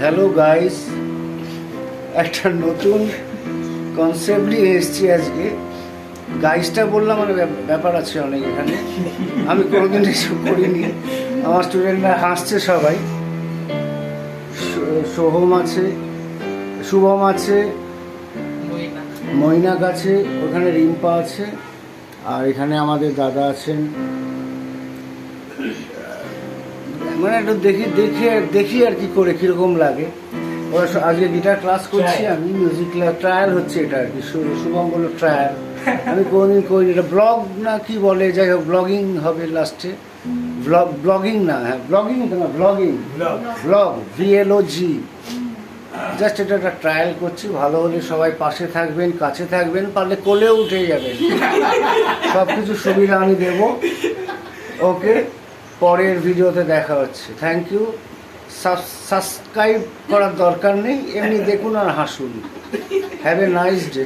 Hello guys, একটা নতুন concept নিয়ে এসেছি আজকে। গাইসটা বললাম, মানে ব্যাপার আছে অনেক এখানে। আমি কোনোদিন এসব করিনি। আমার স্টুডেন্টরা হাসছে সবাই। সোহম আছে, শুভম আছে, মৈনাক আছে, ওখানে রিম্পা আছে, আর এখানে আমাদের দাদা আছেন। মানে একটু দেখি আর কি করে কীরকম লাগে। আজকে গিটার ক্লাস করছি আমি, মিউজিক ট্রায়াল হচ্ছে এটা আর কি। শুভম বললো ট্রায়াল, আমি কোনোদিন করিনি। এটা ব্লগ না কি বলে, যাই হোক ব্লগিং হবে লাস্টে। ব্লগিং না, হ্যাঁ ব্লগিং তো না, ব্লগ VLOG। জাস্ট এটা একটা ট্রায়াল করছি। ভালো হলে সবাই পাশে থাকবেন, কাছে থাকবেন, পারলে কোলেও উঠে যাবেন। সব কিছু সুবিধা আমি দেবো। ওকে, পরের ভিডিওতে দেখা হচ্ছে। Thank you. সাবস্ক্রাইব করার দরকার নেই, এমনি দেখুন আর হাসুন। Have a nice day.